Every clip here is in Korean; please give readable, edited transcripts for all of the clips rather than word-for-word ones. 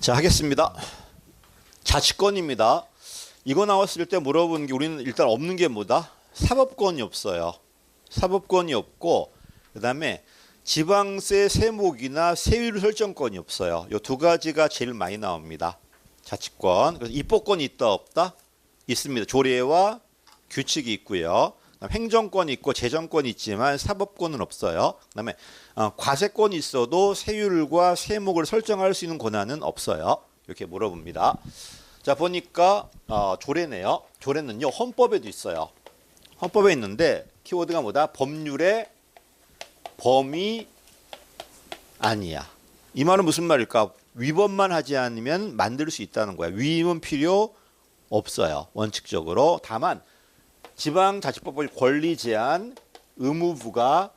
자, 하겠습니다. 자치권입니다. 이거 나왔을 때 물어본 게 우리는 일단 없는 게 뭐다? 사법권이 없어요. 사법권이 없고 그다음에 지방세 세목이나 세율 설정권이 없어요. 이 두 가지가 제일 많이 나옵니다. 자치권. 그래서 입법권이 있다 없다? 있습니다. 조례와 규칙이 있고요. 행정권이 있고 재정권이 있지만 사법권은 없어요. 그다음에 과세권이 있어도 세율과 세목을 설정할 수 있는 권한은 없어요. 이렇게 물어봅니다. 자, 보니까 조례네요. 조례는요 헌법에도 있어요. 헌법에 있는데 키워드가 뭐다? 법률의 범위 아니야. 이 말은 무슨 말일까? 위법만 하지 않으면 만들 수 있다는 거야. 위임은 필요 없어요. 원칙적으로. 다만 지방자치법을 권리 제한 의무부가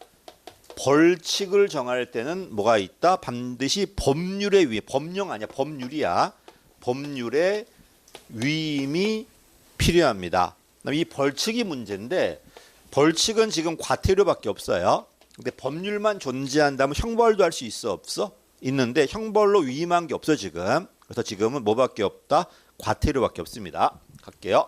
벌칙을 정할 때는 뭐가 있다? 반드시 법률의 위임, 법령 아니야, 법률이야. 법률의 위임이 필요합니다. 이 벌칙이 문제인데 벌칙은 지금 과태료밖에 없어요. 근데 법률만 존재한다면 형벌도 할 수 있어 없어? 있는데 형벌로 위임한 게 없어 지금. 그래서 지금은 뭐밖에 없다? 과태료밖에 없습니다. 갈게요.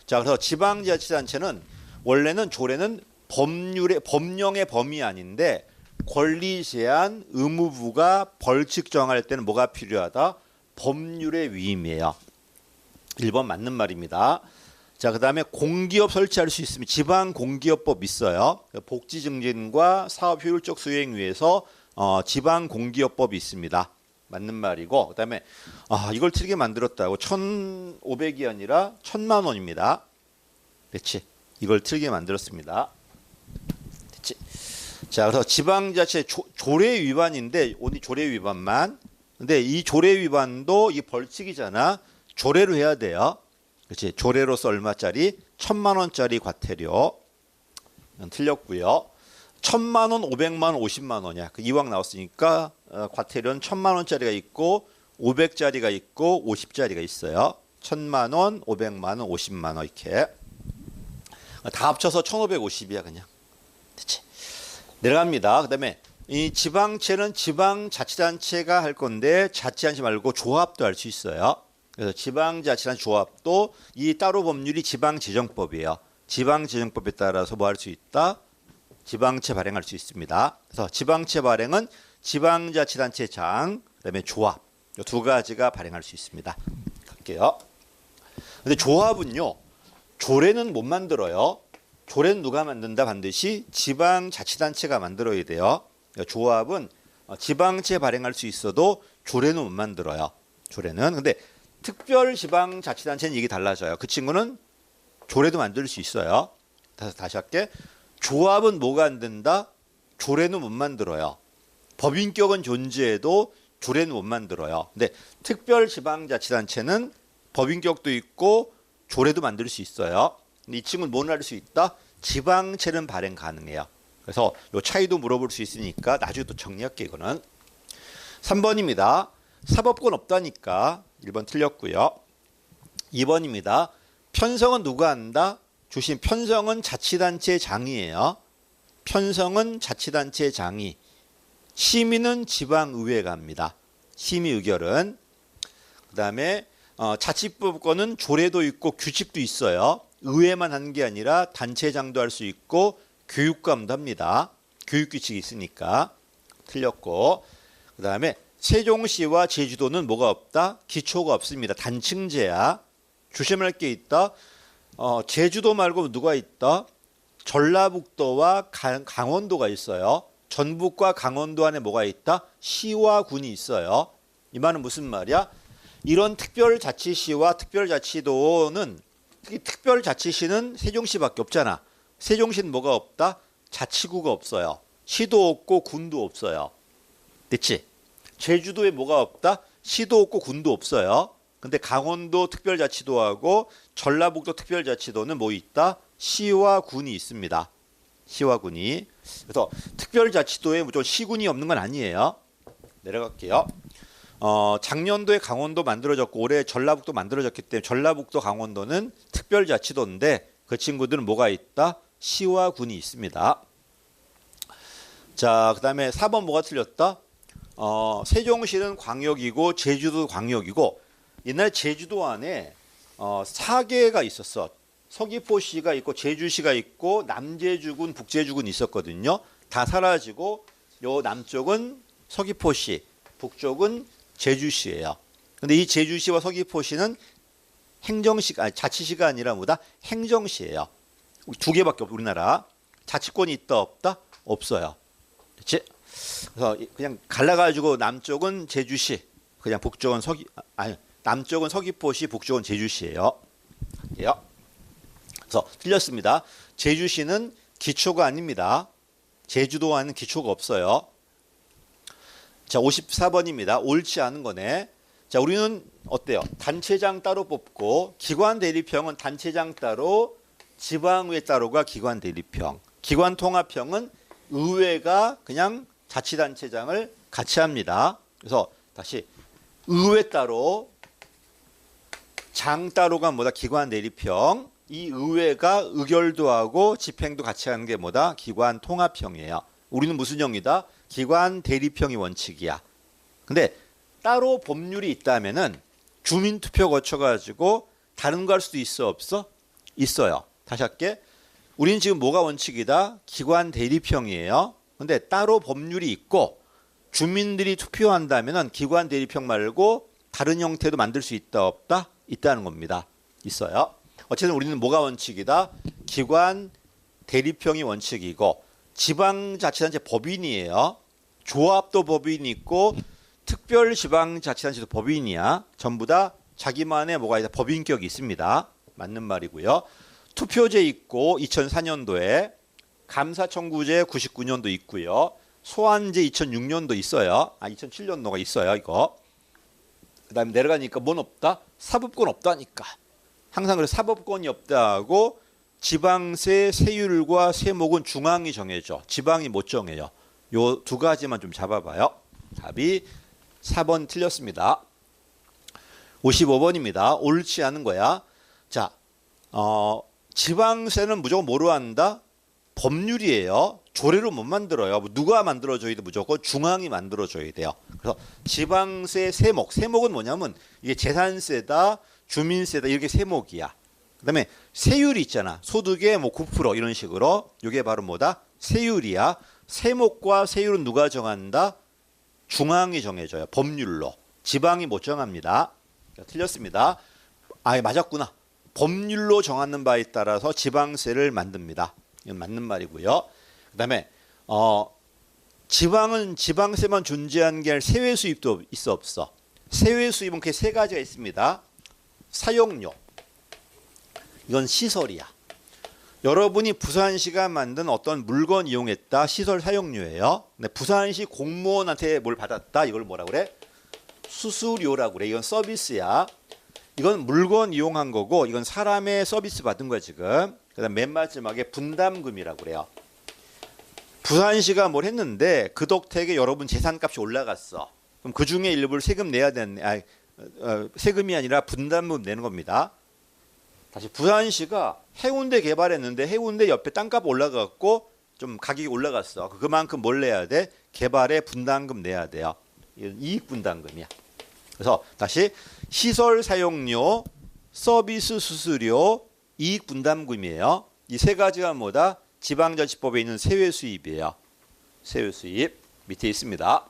자, 그래서 지방자치단체는 원래는 조례는 법령의 범위 아닌데 권리 제한 의무부가 벌칙 정할 때는 뭐가 필요하다? 법률의 위임이에요. 1번 맞는 말입니다. 자, 그다음에 공기업 설치할 수 있으면 지방 공기업법 있어요. 복지 증진과 사업 효율적 수행 위해서 지방 공기업법이 있습니다. 맞는 말이고 그다음에 이걸 틀리게 만들었다고 1,500이 아니라 1,000만 원입니다. 그렇지? 이걸 틀리게 만들었습니다. 됐지? 자, 그래서 지방자치 조례 위반인데 오늘 조례 위반만. 근데 이 조례 위반도 이 벌칙이잖아. 조례로 해야 돼요. 그렇지? 조례로서 얼마짜리? 1,000만 원짜리 과태료. 틀렸고요. 1,000만 원, 500만 원, 50만 원이야. 이왕 나왔으니까 과태료는 1,000만 원짜리가 있고 500짜리가 있고 50짜리가 있어요. 1,000만 원, 500만 원, 50만 원 이렇게. 다 합쳐서 1,550이야 그냥. 됐지? 내려갑니다. 그다음에 이 지방채는 지방자치단체가 할 건데 자치단체 말고 조합도 할 수 있어요. 그래서 지방자치단체 조합도 이 따로 법률이 지방재정법이에요. 지방재정법에 따라서 뭐 할 수 있다? 지방채 발행할 수 있습니다. 그래서 지방채 발행은 지방자치단체장, 그다음에 조합 이 두 가지가 발행할 수 있습니다. 갈게요. 근데 조합은요, 조례는 못 만들어요. 조례는 누가 만든다? 반드시 지방자치단체가 만들어야 돼요. 그러니까 조합은 지방채 발행할 수 있어도 조례는 못 만들어요. 조례는. 근데 특별지방자치단체는 이게 달라져요. 그 친구는 조례도 만들 수 있어요. 다시 할게. 조합은 뭐가 안 된다? 조례는 못 만들어요. 법인격은 존재해도 조례는 못 만들어요. 근데 특별지방자치단체는 법인격도 있고 조례도 만들 수 있어요. 근데 이 친구는 뭘 할 수 있다? 지방채는 발행 가능해요. 그래서 이 차이도 물어볼 수 있으니까 나중에 또 정리할게 이거는. 3번입니다. 사법권 없다니까 1번 틀렸고요. 2번입니다. 편성은 누가 한다? 조심, 편성은 자치단체 장이에요. 편성은 자치단체 장이. 심의는 지방의회가 합니다. 심의 의결은. 그다음에 자치법권은 조례도 있고 규칙도 있어요. 의회만 하는 게 아니라 단체장도 할 수 있고 교육감도 합니다. 교육규칙이 있으니까. 틀렸고. 그다음에 세종시와 제주도는 뭐가 없다? 기초가 없습니다. 단층제야. 조심할 게 있다. 제주도 말고 누가 있다? 전라북도와 강원도가 있어요. 전북과 강원도 안에 뭐가 있다? 시와 군이 있어요. 이 말은 무슨 말이야? 이런 특별자치시와 특별자치도는 특히 특별자치시는 세종시밖에 없잖아. 세종시는 뭐가 없다? 자치구가 없어요. 시도 없고 군도 없어요. 됐지? 제주도에 뭐가 없다? 시도 없고 군도 없어요. 근데 강원도 특별자치도하고 전라북도 특별자치도는 뭐 있다? 시와 군이 있습니다. 시와 군이. 그래서 특별자치도에 무조건 시군이 없는 건 아니에요. 내려갈게요. 작년도에 강원도 만들어졌고 올해 전라북도 만들어졌기 때문에 전라북도 강원도는 특별자치도인데 그 친구들은 뭐가 있다? 시와 군이 있습니다. 자, 그다음에 4번 뭐가 틀렸다? 세종시는 광역이고 제주도 광역이고 옛날 제주도 안에 4개가 있었어. 서귀포시가 있고 제주시가 있고 남제주군, 북제주군 있었거든요. 다 사라지고 요 남쪽은 서귀포시, 북쪽은 제주시예요. 근데 이 제주시와 서귀포시는 자치시가 아니라 뭐다? 행정시예요. 2개밖에 없어. 우리나라 자치권이 있다 없다? 없어요. 그렇지? 그래서 그냥 갈라가지고 남쪽은 제주시, 그냥 북쪽은 남쪽은 서귀포시, 북쪽은 제주시예요. 할게요. 그래서 틀렸습니다. 제주시는 기초가 아닙니다. 제주도와는 기초가 없어요. 자, 54번입니다. 옳지 않은 거네. 자, 우리는 어때요? 단체장 따로 뽑고 기관 대리평은 단체장 따로, 지방의회 따로가 기관 대리평. 기관 통합평은 의회가 그냥 자치단체장을 같이 합니다. 그래서 다시 의회 따로, 장 따로가 뭐다? 기관 대리평. 이 의회가 의결도 하고 집행도 같이 하는 게 뭐다? 기관 통합형이에요. 우리는 무슨 형이다? 기관 대리평이 원칙이야. 근데 따로 법률이 있다면은 주민투표 거쳐가지고 다른 거 할 수도 있어 없어? 있어요. 다시 할게. 우리는 지금 뭐가 원칙이다? 기관 대리평이에요. 근데 따로 법률이 있고 주민들이 투표한다면은 기관 대리평 말고 다른 형태도 만들 수 있다 없다? 있다는 겁니다. 있어요. 어쨌든 우리는 뭐가 원칙이다? 기관 대리평이 원칙이고 지방자치단체 법인이에요. 조합도 법인이 있고 특별지방자치단체도 법인이야. 전부 다 자기만의 뭐가 있다? 법인격이 있습니다. 맞는 말이고요. 투표제 있고 2004년도에 감사청구제 99년도 있고요. 소환제 2006년도 있어요. 2007년도가 있어요. 이거. 그 다음에 내려가니까 뭔 없다? 사법권 없다니까. 항상 그래서 사법권이 없다고 지방세 세율과 세목은 중앙이 정해줘. 지방이 못 정해요. 요 2가지만 좀 잡아봐요. 답이 4번 틀렸습니다. 55번입니다. 옳지 않은 거야. 자, 지방세는 무조건 뭐로 한다? 법률이에요. 조례로 못 만들어요. 누가 만들어줘야 돼? 무조건 중앙이 만들어줘야 돼요. 그래서 지방세 세목은 뭐냐면 이게 재산세다, 주민세다 이렇게 세목이야. 그다음에 세율이 있잖아. 소득의 뭐 9% 이런 식으로. 이게 바로 뭐다? 세율이야. 세목과 세율은 누가 정한다? 중앙이 정해줘요. 법률로. 지방이 못 정합니다. 틀렸습니다. 맞았구나. 법률로 정하는 바에 따라서 지방세를 만듭니다. 이건 맞는 말이고요. 그다음에 지방은 지방세만 존재하는 게 아니라 세외 수입도 있어 없어? 세외 수입은 크게 3가지가 있습니다. 사용료. 이건 시설이야. 여러분이 부산시가 만든 어떤 물건 이용했다. 시설 사용료예요. 근데 부산시 공무원한테 뭘 받았다. 이걸 뭐라 그래? 수수료라고 그래. 이건 서비스야. 이건 물건 이용한 거고 이건 사람의 서비스 받은 거야 지금. 그다음 맨 마지막에 분담금이라고 그래요. 부산시가 뭘 했는데 그 덕택에 여러분 재산값이 올라갔어. 그럼 그 중에 일부를 세금 내야 되는 세금이 아니라 분담금 내는 겁니다. 다시 부산시가 해운대 개발했는데 해운대 옆에 땅값 올라갔고 좀 가격이 올라갔어. 그만큼 뭘 내야 돼? 개발에 분담금 내야 돼요. 이익 분담금이야. 그래서 다시 시설 사용료, 서비스 수수료, 이익 분담금이에요. 이 3가지가 뭐다? 지방자치법에 있는 세외 수입이에요. 세외 수입 밑에 있습니다.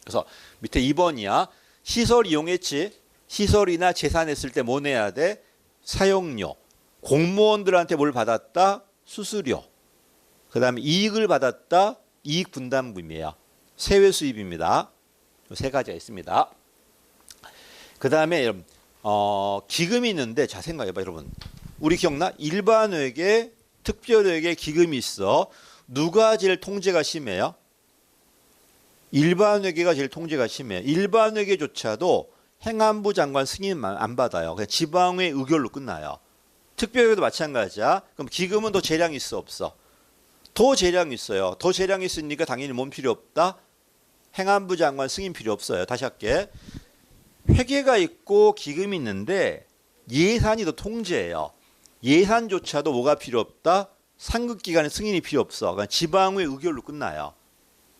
그래서 밑에 2번이야. 시설 이용했지. 시설이나 재산했을 때 뭐 내야 돼? 사용료. 공무원들한테 뭘 받았다? 수수료. 그 다음에 이익을 받았다? 이익 분담금이에요. 세외 수입입니다. 3가지가 있습니다. 그 다음에 기금이 있는데 자 생각해봐 여러분. 우리 기억나? 일반회계, 특별회계 기금이 있어. 누가 제일 통제가 심해요? 일반회계가 제일 통제가 심해. 일반회계조차도 행안부 장관 승인 안 받아요. 그냥 지방의 의결로 끝나요. 특별회계도 마찬가지야. 그럼 기금은 더 재량이 있어 없어? 더 재량이 있어요. 더 재량이 있으니까 당연히 뭔 필요 없다? 행안부 장관 승인 필요 없어요. 다시 할게. 회계가 있고 기금이 있는데 예산이 더 통제해요. 예산조차도 뭐가 필요 없다? 상급기관의 승인이 필요 없어. 그냥 지방의 의결로 끝나요.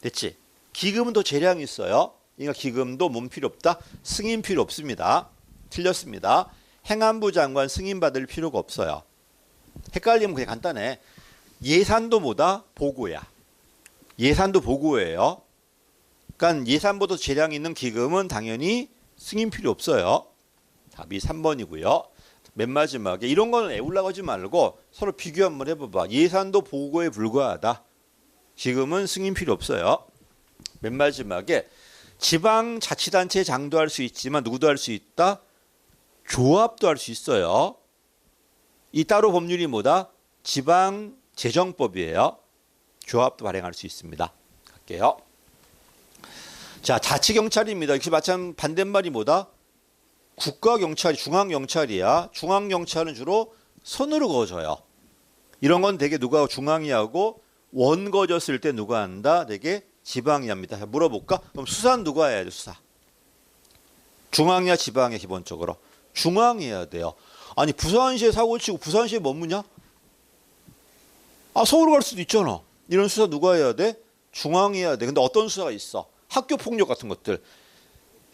됐지? 기금은 더 재량이 있어요. 그러니까 기금도 몸 필요 없다. 승인 필요 없습니다. 틀렸습니다. 행안부 장관 승인 받을 필요가 없어요. 헷갈리면 그냥 간단해. 예산도 뭐다? 보고야. 예산도 보고예요. 그러니까 예산보다 재량 있는 기금은 당연히 승인 필요 없어요. 답이 3번이고요. 맨 마지막에 이런 거는 애울라고 하지 말고 서로 비교 한번 해봐봐. 예산도 보고에 불과하다. 기금은 승인 필요 없어요. 맨 마지막에 지방자치단체 장도 할 수 있지만 누구도 할 수 있다? 조합도 할 수 있어요. 이 따로 법률이 뭐다? 지방재정법이에요. 조합도 발행할 수 있습니다. 갈게요. 자, 자치경찰입니다. 역시 마찬가지 반대말이 뭐다? 국가경찰이 중앙경찰이야. 중앙경찰은 주로 손으로 거져요. 이런 건 되게 누가 중앙이 하고 원거졌을 때 누가 한다? 되게 지방이 합니다. 물어볼까? 그럼 수사는 누가 해야 돼? 수사. 중앙이야 지방이야 기본적으로? 중앙이 해야 돼요. 아니 부산시에 사고치고 부산시에 머무냐? 아 서울 갈 수도 있잖아. 이런 수사 누가 해야 돼? 중앙이 해야 돼. 근데 어떤 수사가 있어? 학교 폭력 같은 것들.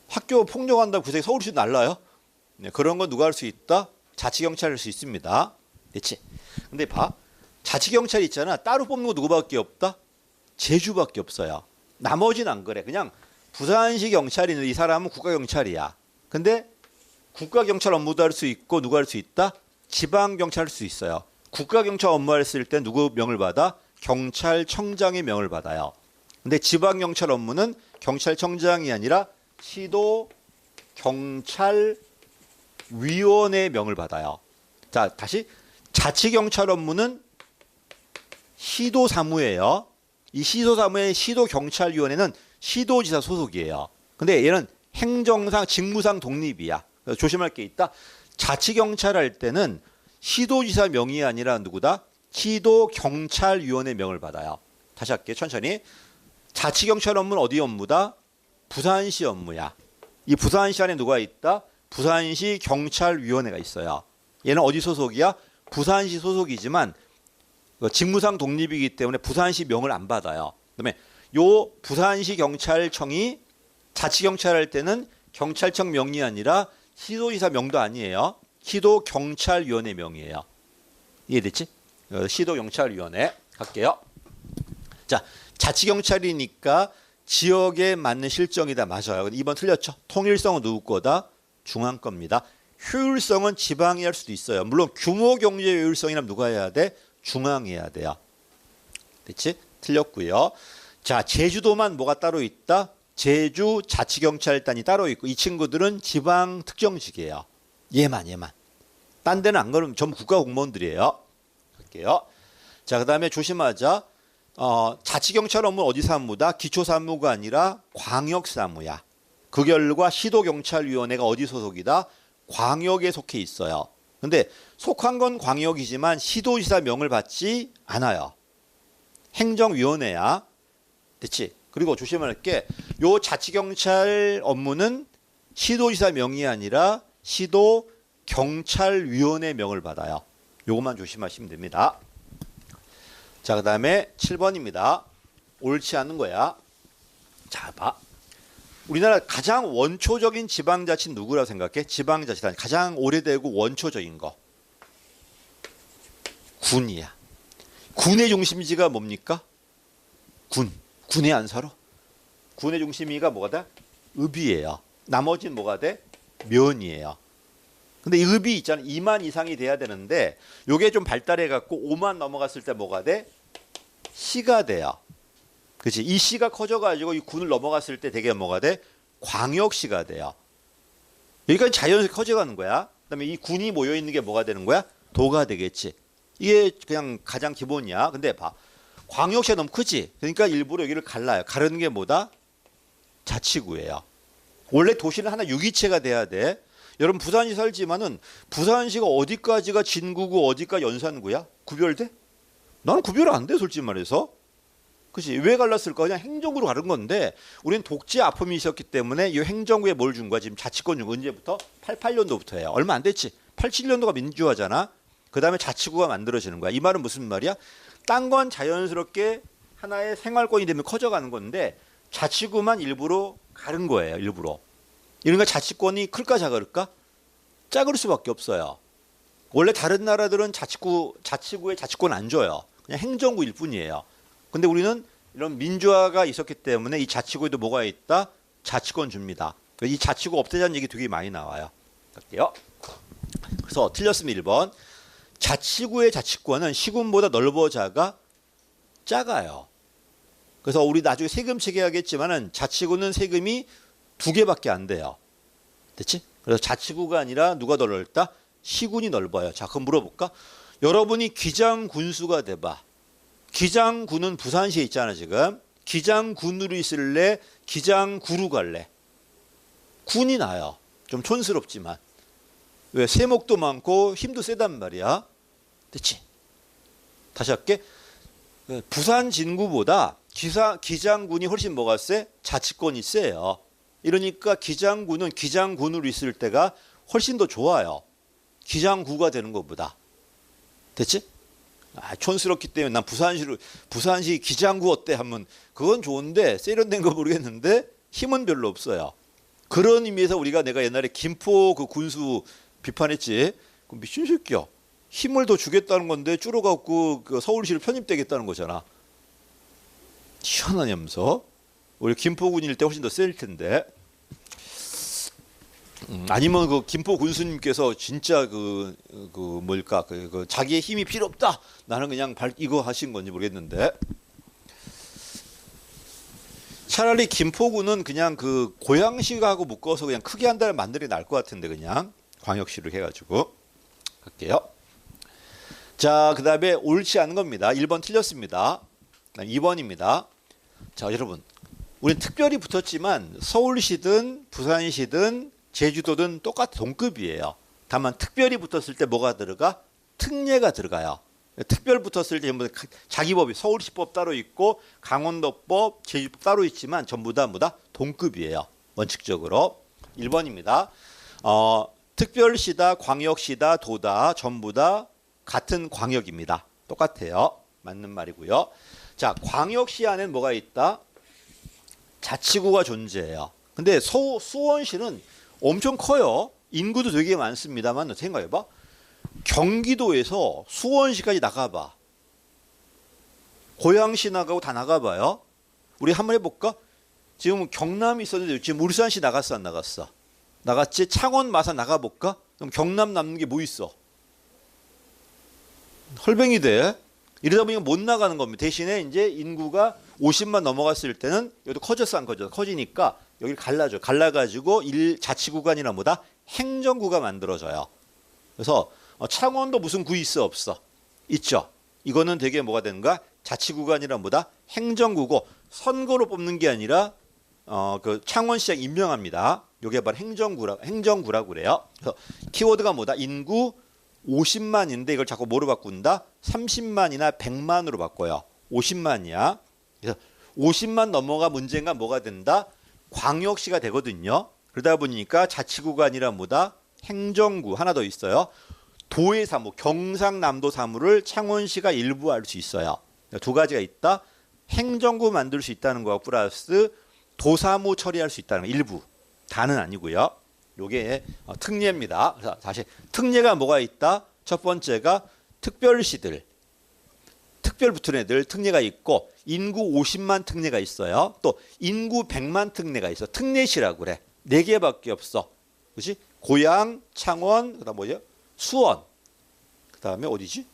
학교 폭력한다고 그새 서울시 날라요? 네, 그런 건 누가 할 수 있다? 자치경찰 할 수 있습니다. 됐지? 근데 봐. 자치경찰 있잖아. 따로 뽑는 거 누구밖에 없다? 제주밖에 없어요. 나머지는 안 그래. 그냥 부산시 경찰이 이 사람은 국가경찰이야. 근데 국가경찰 업무도 할 수 있고 누가 할 수 있다? 지방경찰 할 수 있어요. 국가경찰 업무 했을 때 누구 명을 받아? 경찰청장의 명을 받아요. 근데 지방경찰 업무는 경찰청장이 아니라 시도 경찰위원회의 명을 받아요. 자, 다시 자치경찰 업무는 시도사무예요. 이 시도사무의 시도경찰위원회는 시도지사 소속이에요. 근데 얘는 행정상 직무상 독립이야. 그래서 조심할 게 있다. 자치경찰 할 때는 시도지사 명이 아니라 누구다? 시도경찰위원회 명을 받아요. 다시 할게요. 천천히. 자치경찰 업무는 어디 업무다? 부산시 업무야. 이 부산시 안에 누가 있다? 부산시 경찰위원회가 있어요. 얘는 어디 소속이야? 부산시 소속이지만 직무상 독립이기 때문에 부산시 명을 안 받아요. 그다음에 요 부산시 경찰청이 자치경찰 할 때는 경찰청 명이 아니라 시도지사 명도 아니에요. 시도경찰위원회 명이에요. 이해됐지? 시도경찰위원회 갈게요. 자, 자치경찰이니까 지역에 맞는 실정이다. 맞아요. 2번 틀렸죠. 통일성은 누구 거다? 중앙 겁니다. 효율성은 지방이 할 수도 있어요. 물론 규모 경제 효율성이라면 누가 해야 돼? 중앙이 해야 돼요. 됐지? 틀렸고요. 자, 제주도만 뭐가 따로 있다? 제주 자치경찰단이 따로 있고 이 친구들은 지방 특정직이에요. 얘만. 딴 데는 안 그러면 전부 국가 공무원들이에요. 갈게요. 자, 그다음에 조심하자. 자치경찰 업무는 어디 사무다? 기초사무가 아니라 광역사무야. 그 결과 시도경찰위원회가 어디 소속이다? 광역에 속해 있어요. 근데 속한 건 광역이지만 시도지사 명을 받지 않아요. 행정위원회야. 됐지? 그리고 조심할 게 요 자치경찰 업무는 시도지사 명이 아니라 시도경찰위원회 명을 받아요. 요것만 조심하시면 됩니다. 자, 그 다음에 7번입니다. 옳지 않은 거야. 자, 봐. 우리나라 가장 원초적인 지방자치는 누구라고 생각해? 지방자치단 가장 오래되고 원초적인 거. 군이야. 군의 중심지가 뭡니까? 군에 안 살아? 군의 중심지가 뭐가 돼? 읍이에요. 나머지는 뭐가 돼? 면이에요. 근데 이 읍이 있잖아. 2만 이상이 돼야 되는데 요게 좀 발달해 갖고 5만 넘어갔을 때 뭐가 돼? 시가 돼요. 그렇지? 이 시가 커져 가지고 이 군을 넘어갔을 때 되게 뭐가 돼? 광역시가 돼요. 여기까지 자연스럽게 커져가는 거야. 그다음에 이 군이 모여 있는 게 뭐가 되는 거야? 도가 되겠지. 이게 그냥 가장 기본이야. 근데 봐. 광역시가 너무 크지? 그러니까 일부러 여기를 갈라요. 가르는 게 뭐다? 자치구예요. 원래 도시는 하나 유기체가 돼야 돼. 여러분 부산시 살지만은 부산시가 어디까지가 진구고 어디가 연산구야? 구별돼? 나는 구별 안 돼, 솔직히 말해서. 그치? 왜 갈랐을까? 그냥 행정구로 가른 건데 우리는 독재 아픔이 있었기 때문에 이 행정구에 뭘 준 거야? 지금 자치권 준 거 언제부터? 88년도부터예요. 얼마 안 됐지? 87년도가 민주화잖아. 그 다음에 자치구가 만들어지는 거야. 이 말은 무슨 말이야? 딴 건 자연스럽게 하나의 생활권이 되면 커져가는 건데 자치구만 일부러 가른 거예요. 일부러. 이러니까 자치권이 클까 작을까? 작을 수밖에 없어요. 원래 다른 나라들은 자치구에 자치권 안 줘요. 그냥 행정구일 뿐이에요. 근데 우리는 이런 민주화가 있었기 때문에 이 자치구에도 뭐가 있다? 자치권 줍니다. 이 자치구 없애자는 얘기 되게 많이 나와요. 갈게요. 그래서 틀렸으면 1번. 자치구의 자치권은 시군보다 넓어자가 작아요. 그래서 우리 나중에 세금 체계하겠지만은 자치구는 세금이 2개밖에 안 돼요. 됐지? 그래서 자치구가 아니라 누가 더 넓다? 시군이 넓어요. 자, 그럼 물어볼까? 여러분이 기장군수가 돼봐. 기장군은 부산시에 있잖아 지금. 기장군으로 있을래? 기장구로 갈래? 군이 나요. 좀 촌스럽지만. 왜? 세목도 많고 힘도 세단 말이야. 됐지? 다시 할게. 부산 진구보다 기장군이 훨씬 뭐가 세? 자치권이 세요. 이러니까 기장군은 기장군으로 있을 때가 훨씬 더 좋아요. 기장구가 되는 것보다. 됐지? 촌스럽기 때문에 난 부산시 기장구 어때 하면 그건 좋은데 세련된 거 모르겠는데 힘은 별로 없어요. 그런 의미에서 우리가 내가 옛날에 김포 그 군수 비판했지. 그 미친 새끼야. 힘을 더 주겠다는 건데 줄어갖고 그 서울시로 편입되겠다는 거잖아. 시원하냐면서. 우리 김포군일 때 훨씬 더 셀 텐데. 아니면 그 김포 군수님께서 진짜 그 자기의 힘이 필요 없다. 나는 그냥 이거 하신 건지 모르겠는데. 차라리 김포군은 그냥 그 고양시하고 묶어서 그냥 크게 한 달 만들이 날 것 같은데 그냥 광역시로 해가지고 갈게요. 자, 그다음에 옳지 않은 겁니다. 1번 틀렸습니다. 2번입니다. 자, 여러분, 우리는 특별히 붙었지만 서울시든 부산시든 제주도든 똑같은 동급이에요. 다만 특별히 붙었을 때 뭐가 들어가? 특례가 들어가요. 특별 붙었을 때 전부 자기 법이 서울시법 따로 있고 강원도법, 제주법 따로 있지만 전부 다 뭐다? 동급이에요. 원칙적으로. 1번입니다. 특별시다, 광역시다, 도다 전부 다 같은 광역입니다. 똑같아요. 맞는 말이고요. 자, 광역시 안에는 뭐가 있다? 자치구가 존재해요. 근데 수원시는 엄청 커요. 인구도 되게 많습니다만 생각해봐. 경기도에서 수원시까지 나가봐. 고양시 나가고 다 나가봐요. 우리 한번 해볼까? 지금 경남이 있었는데 지금 울산시 나갔어 안 나갔어? 나갔지? 창원 마산 나가볼까? 그럼 경남 남는 게 뭐 있어? 헐뱅이 돼. 이러다 보니까 못 나가는 겁니다. 대신에 이제 인구가 50만 넘어갔을 때는 여기도 커졌어 안 커졌어? 커지니까 여기를 갈라줘. 갈라가지고 자치구간이나 뭐다? 행정구가 만들어져요. 그래서 창원도 무슨 구 있어 없어? 있죠. 이거는 되게 뭐가 되는가? 자치구간이나 뭐다? 행정구고 선거로 뽑는 게 아니라 그 창원시장 임명합니다. 요게 바로 행정구라고 그래요. 그래서 키워드가 뭐다? 인구 50만인데 이걸 자꾸 뭐로 바꾼다? 30만이나 100만으로 바꿔요. 50만이야. 그래서 50만 넘어가 문제가 뭐가 된다? 광역시가 되거든요. 그러다 보니까 자치구가 아니라 뭐다? 행정구 하나 더 있어요. 도의 사무, 경상남도 사무를 창원시가 일부 할 수 있어요. 두 가지가 있다. 행정구 만들 수 있다는 거 플러스 도사무 처리할 수 있다는 거. 일부. 다는 아니고요. 요게 특례입니다. 그래서 다시 특례가 뭐가 있다? 첫 번째가 특별시들. 특별 붙은 애들 특례가 있고 인구 50만 특례가 있어요. 또 인구 100만 특례가 있어. 특례시라고 그래. 4개밖에 없어. 그렇지? 고양, 창원, 그다음 뭐죠? 수원. 그다음에 어디지?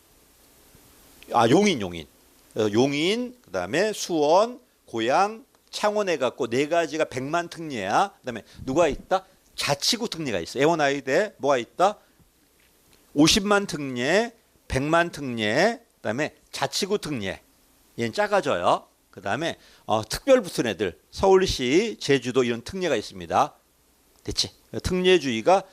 용인. 용인, 그다음에 수원, 고양, 창원 해 갖고 4가지가 100만 특례야. 그다음에 누가 있다? 자치구 특례가 있어. 애원아이대 뭐가 있다? 50만 특례, 100만 특례, 그다음에 자치구 특례. 얘는 작아져요. 그다음에 특별 붙은 애들 서울시, 제주도 이런 특례가 있습니다. 됐지? 특례주의가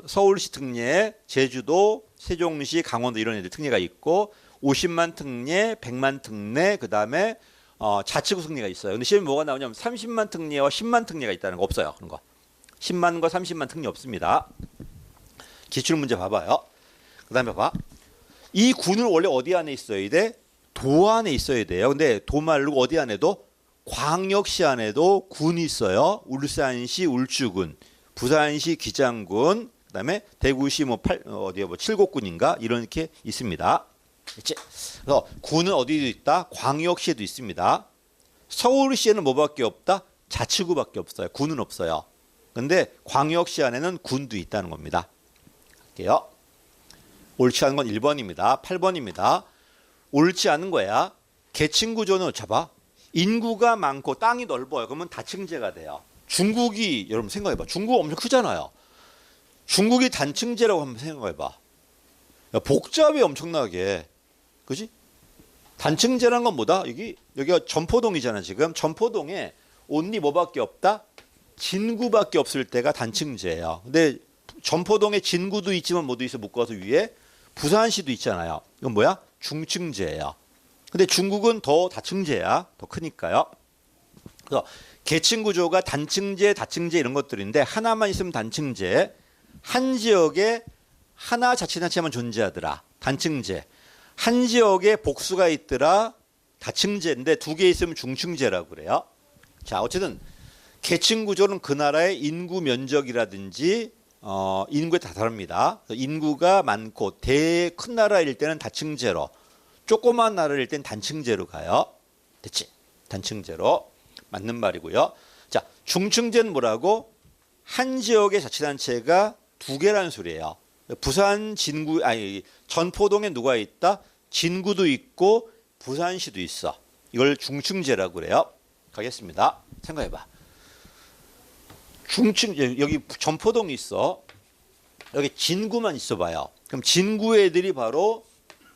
서울시 특례, 제주도, 세종시, 강원도 이런 애들 특례가 있고 50만 특례, 100만 특례, 그다음에 자치구 특례가 있어요. 근데 시험에 뭐가 나오냐면 30만 특례와 10만 특례가 있다는 거 없어요. 그런 거. 10만과 30만 특례 없습니다. 기출문제 봐봐요. 그다음에 봐. 이 군을 원래 어디 안에 있어야 돼? 도 안에 있어야 돼요. 근데 도 말고 어디 안에도? 광역시 안에도 군이 있어요. 울산시 울주군, 부산시 기장군, 그다음에 대구시 어디에 칠곡군인가 이렇게 있습니다. 그렇지? 그래서 군은 어디도 있다? 광역시에도 있습니다. 서울시에는 뭐밖에 없다? 자치구밖에 없어요. 군은 없어요. 근데 광역시 안에는 군도 있다는 겁니다. 할게요. 옳지 않은 건 1번입니다. 8번입니다. 옳지 않은 거야. 계층 구조는 잡아. 인구가 많고 땅이 넓어요. 그러면 다층제가 돼요. 중국이 여러분 생각해봐. 중국 엄청 크잖아요. 중국이 단층제라고 한번 생각해봐. 야, 복잡해 엄청나게. 그지? 단층제란 건 뭐다? 여기가 전포동이잖아 지금. 전포동에 온리 뭐밖에 없다? 진구밖에 없을 때가 단층제예요. 근데 전포동에 진구도 있지만 뭐도 있어 묶어서 위에 부산시도 있잖아요. 이건 뭐야? 중층제예요. 근데 중국은 더 다층제야. 더 크니까요. 그래서 계층 구조가 단층제, 다층제 이런 것들인데 하나만 있으면 단층제. 한 지역에 하나 자치단체만 존재하더라. 단층제. 한 지역에 복수가 있더라. 다층제인데 두 개 있으면 중층제라고 그래요. 자, 어쨌든 계층 구조는 그 나라의 인구 면적이라든지 인구에 다 다릅니다. 인구가 많고 큰 나라일 때는 다층제로, 조그만 나라일 때는 단층제로 가요. 됐지? 단층제로 맞는 말이고요. 자, 중층제는 뭐라고? 한 지역의 자치단체가 두 개라는 소리예요. 부산 진구 전포동에 누가 있다? 진구도 있고 부산시도 있어. 이걸 중층제라고 그래요. 가겠습니다. 생각해봐. 여기 전포동이 있어. 여기 진구만 있어봐요. 그럼 진구 애들이 바로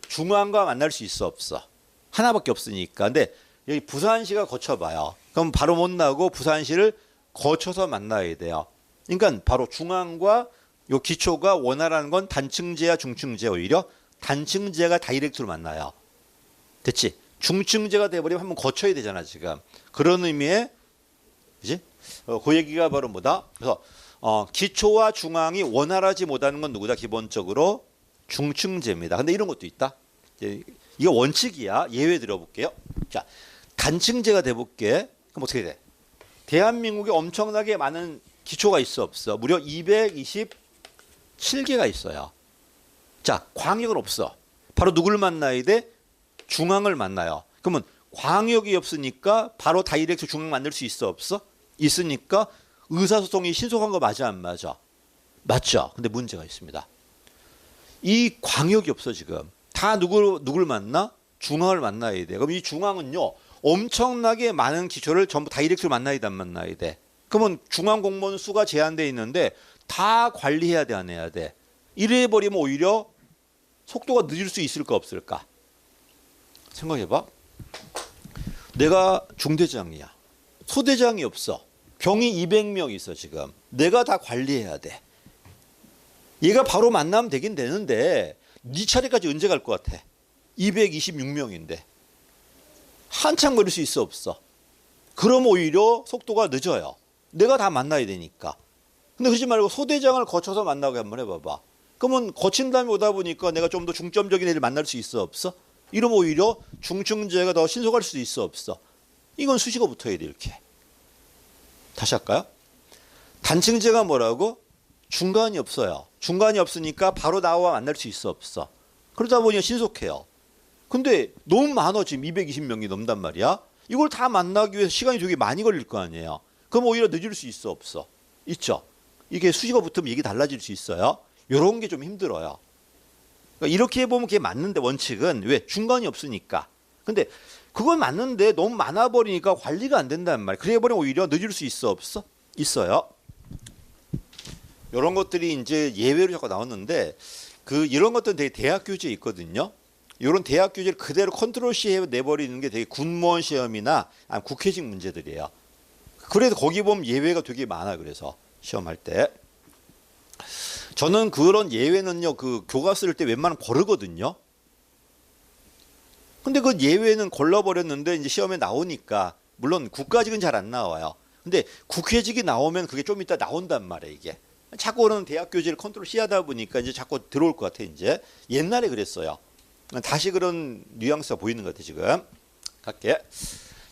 중앙과 만날 수 있어 없어? 하나밖에 없으니까. 근데 여기 부산시가 거쳐봐요. 그럼 바로 못 나고 부산시를 거쳐서 만나야 돼요. 그러니까 바로 중앙과 요 기초가 원활한 건 단층제야 중층제 오히려 단층제가 다이렉트로 만나요. 됐지? 중층제가 돼버리면 한번 거쳐야 되잖아 지금. 그런 의미에 그지? 그 얘기가 바로 뭐다? 그래서 기초와 중앙이 원활하지 못하는 건 누구다? 기본적으로 중층제입니다. 근데 이런 것도 있다. 이거 원칙이야. 예외 들어볼게요. 자, 단층제가 돼볼게. 그럼 어떻게 돼? 대한민국에 엄청나게 많은 기초가 있어 없어? 무려 227개가 있어요. 자, 광역은 없어. 바로 누굴 만나야 돼? 중앙을 만나요. 그러면 광역이 없으니까 바로 다이렉트 중앙 만들 수 있어 없어? 있으니까 의사소통이 신속한 거 맞아 안 맞아? 맞죠. 근데 문제가 있습니다. 이 광역이 없어 지금. 다 누굴 만나? 중앙을 만나야 돼. 그럼 이 중앙은요 엄청나게 많은 기초를 전부 다이렉트로 만나야 돼 안 만나야 돼? 그러면 중앙 공무원 수가 제한돼 있는데 다 관리해야 돼 안 해야 돼? 이래 버리면 오히려 속도가 늦을 수 있을까 없을까? 생각해봐. 내가 중대장이야. 소대장이 없어. 병이 200명 있어 지금. 내가 다 관리해야 돼. 얘가 바로 만나면 되긴 되는데 네 차례까지 언제 갈 것 같아? 226명인데. 한참 걸릴 수 있어 없어? 그럼 오히려 속도가 늦어요. 내가 다 만나야 되니까. 근데 그러지 말고 소대장을 거쳐서 만나게 한번 해봐봐. 그러면 거친 다음에 오다 보니까 내가 좀 더 중점적인 애를 만날 수 있어 없어? 이러면 오히려 중층제가 더 신속할 수도 있어 없어? 이건 수식어 붙어야 돼 이렇게. 다시 할까요? 단층제가 뭐라고? 중간이 없어요. 중간이 없으니까 바로 나와 만날 수 있어 없어? 그러다 보니 신속해요. 근데 너무 많아 지금 220명이 넘단 말이야. 이걸 다 만나기 위해서 시간이 되게 많이 걸릴 거 아니에요. 그럼 오히려 늦을 수 있어 없어? 있죠. 이게 수식어 붙으면 이게 달라질 수 있어요. 이런 게 좀 힘들어요. 그러니까 이렇게 해보면 그게 맞는데 원칙은 왜? 중간이 없으니까. 근데 그건 맞는데 너무 많아버리니까 관리가 안 된단 말이에요. 그래버리면 오히려 늦을 수 있어 없어? 있어요. 이런 것들이 이제 예외로 자꾸 나왔는데 이런 것들은 되게 대학 교재에 있거든요. 이런 대학 교재를 그대로 컨트롤 C 내버리는 게 되게 군무원 시험이나 국회직 문제들이에요. 그래서 거기 보면 예외가 되게 많아. 그래서 시험할 때 저는 그런 예외는요 교과 쓸 때 웬만하면 거르거든요. 근데 그 예외는 걸러버렸는데 이제 시험에 나오니까 물론 국가직은 잘 안 나와요. 근데 국회직이 나오면 그게 좀 이따 나온단 말이에요. 이게 자꾸 그런 대학 교재를 컨트롤 C 하다 보니까 이제 자꾸 들어올 것 같아. 이제 옛날에 그랬어요. 다시 그런 뉘앙스가 보이는 것 같아 지금. 갈게.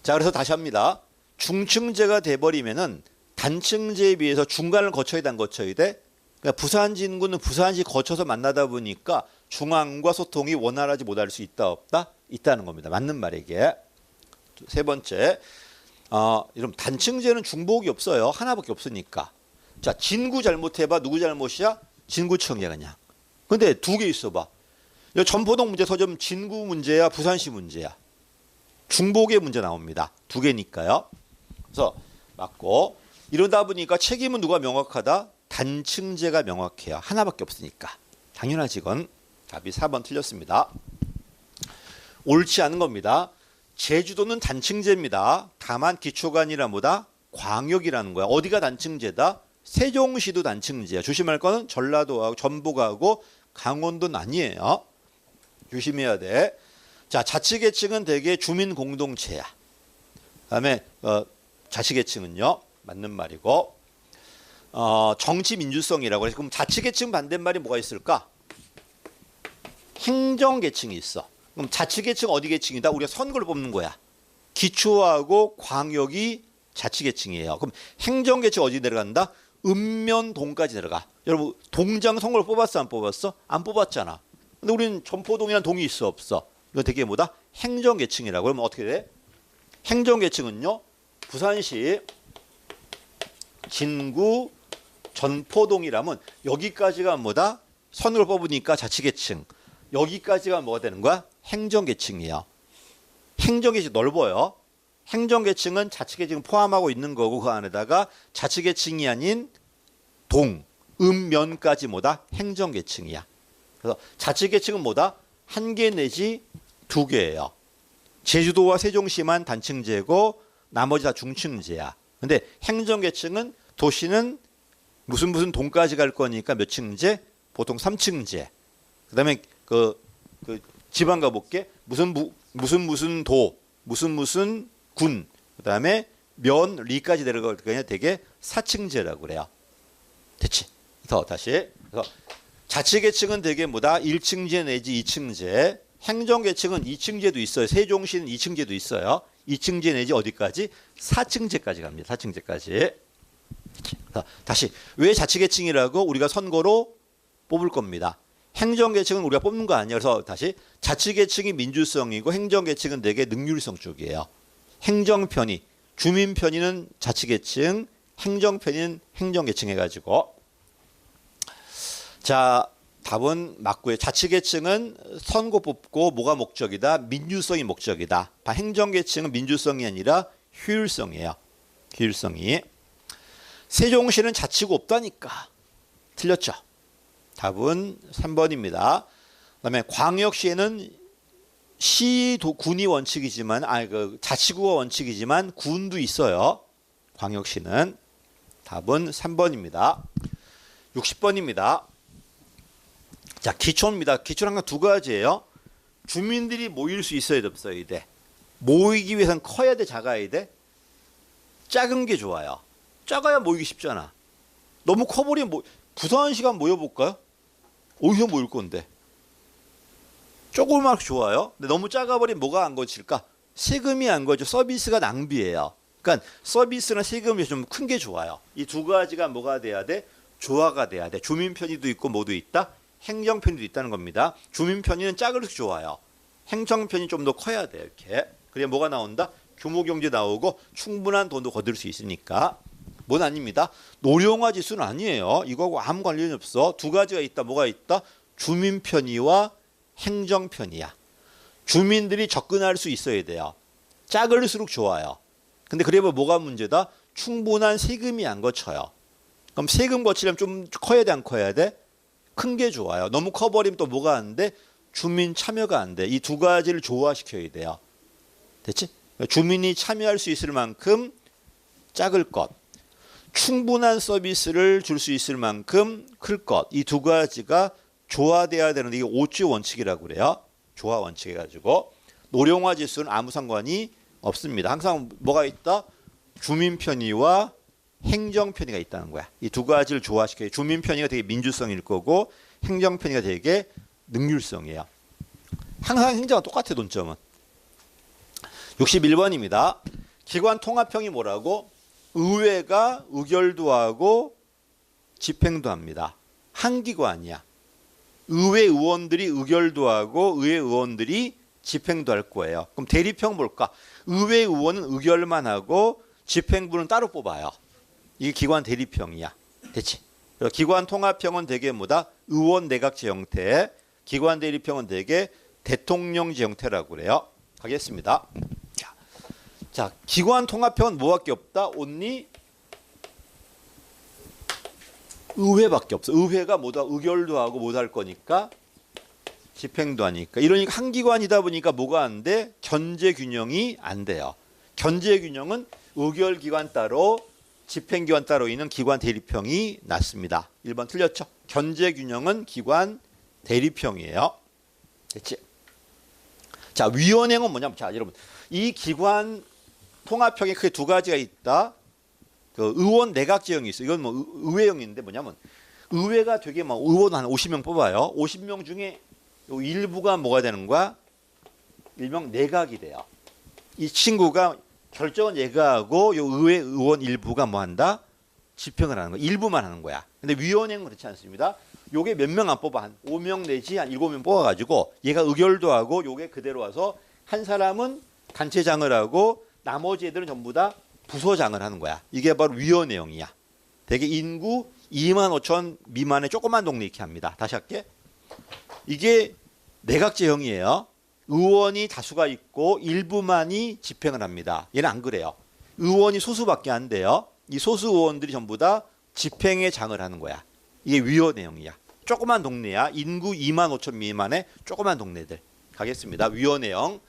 자, 그래서 다시 합니다. 중층제가 돼버리면은 단층제에 비해서 중간을 거쳐야 돼, 안 거쳐야 돼? 그러니까 부산 진구는 부산시 거쳐서 만나다 보니까 중앙과 소통이 원활하지 못할 수 있다, 없다? 있다는 겁니다. 맞는 말이게. 세 번째, 이런 단층제는 중복이 없어요. 하나밖에 없으니까. 자, 진구 잘못해봐. 누구 잘못이야? 진구청이야 그냥. 근데 두 개 있어봐. 이 전포동 문제 서점 진구 문제야, 부산시 문제야. 중복의 문제 나옵니다. 두 개니까요. 그래서 맞고, 이러다 보니까 책임은 누가 명확하다? 단층제가 명확해요. 하나밖에 없으니까. 당연하지 이건. 답이 4번 틀렸습니다. 옳지 않은 겁니다. 제주도는 단층제입니다. 다만 기초가 아니라 뭐다? 광역이라는 거야. 어디가 단층제다? 세종시도 단층제야. 조심할 거는 전라도하고 전북하고 강원도는 아니에요. 조심해야 돼. 자, 자치계층은 대개 주민공동체야. 그다음에 자치계층은요. 맞는 말이고. 정치민주성이라고 해서 그럼 자치계층 반대말이 뭐가 있을까? 행정계층이 있어. 그럼 자치계층 어디 계층이다? 우리가 선거를 뽑는 거야. 기초하고 광역이 자치계층이에요. 그럼 행정계층 어디 내려간다? 읍면동까지 내려가. 여러분 동장 선거를 뽑았어 안 뽑았어? 안 뽑았잖아. 근데 우리는 전포동이라는 동이 있어 없어? 이거 되게 뭐다? 행정계층이라고. 그러면 어떻게 돼? 행정계층은요. 부산시 진구 전포동이라면 여기까지가 뭐다? 선거를 뽑으니까 자치계층. 여기까지가 뭐가 되는 거야? 행정계층이에요. 행정계층 넓어요. 행정계층은 자치계층 포함하고 있는 거고 그 안에다가 자치계층이 아닌 동, 읍면까지 뭐다? 행정계층이야. 그래서 자치계층은 뭐다? 한 개 내지 두 개예요. 제주도와 세종시만 단층제고 나머지 다 중층제야. 근데 행정계층은 도시는 무슨 동까지 갈 거니까 몇 층제? 보통 3층제. 그다음에 그 지방 가볼게. 무슨 도, 무슨 군, 그다음에 면, 리까지 내려갈 거냐 되게 4층제라고 그래요. 됐지? 더 다시. 그래서 자치계층은 되게 뭐다? 1층제 내지 2층제. 행정계층은 2층제도 있어요. 세종시는 2층제도 있어요. 2층제 내지 어디까지? 4층제까지 갑니다. 4층제까지. 다시 왜 자치계층이라고? 우리가 선거로 뽑을 겁니다. 행정계층은 우리가 뽑는 거 아니에요. 그래서 다시 자치계층이 민주성이고 행정계층은 되게 능률성 쪽이에요. 행정편의, 주민편의는 자치계층, 행정편의는 행정계층 해가지고. 자, 답은 맞고요. 자치계층은 선거 뽑고 뭐가 목적이다? 민주성이 목적이다. 행정계층은 민주성이 아니라 효율성이에요. 효율성이. 세종시는 자치구 없다니까. 틀렸죠. 답은 3번입니다. 그다음에 광역시에는 군이 원칙이지만 자치구가 원칙이지만 군도 있어요. 광역시는. 답은 3번입니다. 60번입니다. 자, 기초입니다. 기초는 항상 두 가지예요. 주민들이 모일 수 있어야 돼, 없어야 돼? 모이기 위해서는 커야 돼, 작아야 돼? 작은 게 좋아요. 작아야 모이기 쉽잖아. 너무 커버리면 부산시간 모여볼까요? 어디서 모일 건데? 조그맣게 좋아요. 근데 너무 작아버리면 뭐가 안 거칠까? 세금이 안 거죠. 서비스가 낭비예요. 그러니까 서비스나 세금이 좀 큰 게 좋아요. 이 두 가지가 뭐가 돼야 돼? 조화가 돼야 돼. 주민 편의도 있고 뭐도 있다? 행정 편의도 있다는 겁니다. 주민 편의는 작을수록 좋아요. 행정 편의 좀 더 커야 돼. 이렇게. 그래야 뭐가 나온다? 규모 경제 나오고 충분한 돈도 거둘 수 있으니까. 뭔 아닙니다. 노령화 지수는 아니에요. 이거하고 아무 관련이 없어. 두 가지가 있다. 뭐가 있다? 주민 편의와 행정 편의야. 주민들이 접근할 수 있어야 돼요. 작을수록 좋아요. 근데 그래봐 뭐가 문제다? 충분한 세금이 안 거쳐요. 그럼 세금 거치려면 좀 커야 돼, 안 커야 돼? 큰 게 좋아요. 너무 커버리면 또 뭐가 안 돼? 주민 참여가 안 돼. 이 두 가지를 조화시켜야 돼요. 됐지? 주민이 참여할 수 있을 만큼 작을 것. 충분한 서비스를 줄 수 있을 만큼 클 것. 이 두 가지가 조화돼야 되는데 이게 5주 원칙이라고 그래요. 조화 원칙 해가지고. 노령화 지수는 아무 상관이 없습니다. 항상 뭐가 있다? 주민 편의와 행정 편의가 있다는 거야. 이 두 가지를 조화시켜요. 주민 편의가 되게 민주성일 거고 행정 편의가 되게 능률성이에요. 항상 행정은 똑같아, 논점은. 61번입니다. 기관 통합형이 뭐라고? 의회가 의결도 하고 집행도 합니다. 한 기관이야. 의회 의원들이 의결도 하고 의회 의원들이 집행도 할 거예요. 그럼 대립형 뭘까? 의회 의원은 의결만 하고 집행부는 따로 뽑아요. 이게 기관 대립형이야. 됐지? 그래서 기관 통합형은 되게 뭐다? 의원 내각제 형태. 기관 대립형은 되게 대통령제 형태라고 그래요. 가겠습니다. 자, 기관 통합형은 뭐밖에 없다? only 의회밖에 없어. 의회가 뭐다? 의결도 하고 못 할 거니까 집행도 하니까. 이러니까 한 기관이다 보니까 뭐가 안 돼? 견제 균형이 안 돼요. 견제 균형은 의결 기관 따로 집행 기관 따로 있는 기관 대립형이 낫습니다. 1번 틀렸죠? 견제 균형은 기관 대립형이에요. 됐지? 자, 위원회는 뭐냐면, 자, 여러분, 이 기관 통합형에 크게 두 가지가 있다. 그 의원 내각제형이 있어. 이건 뭐 의회형인데 뭐냐면, 의회가 되게 막 의원 한 50명 뽑아요. 50명 중에 일부가 뭐가 되는 거야? 일명 내각이 돼요. 이 친구가 결정은 얘가 하고 요 의회 의원 일부가 뭐 한다? 집행을 하는 거야. 일부만 하는 거야. 근데 위원회는 그렇지 않습니다. 요게 몇 명 안 뽑아. 한 5명 내지 한 7명 뽑아가지고 얘가 의결도 하고 요게 그대로 와서 한 사람은 단체장을 하고 나머지 애들은 전부 다 부서장을 하는 거야. 이게 바로 위원회형이야. 되게 인구 2만 5천 미만의 조그만 동네 이렇게 합니다. 다시 할게. 이게 내각제형이에요. 의원이 다수가 있고 일부만이 집행을 합니다. 얘는 안 그래요. 의원이 소수밖에 안 돼요. 이 소수 의원들이 전부 다 집행의 장을 하는 거야. 이게 위원회형이야. 조그만 동네야. 인구 2만 5천 미만의 조그만 동네들. 가겠습니다. 위원회형.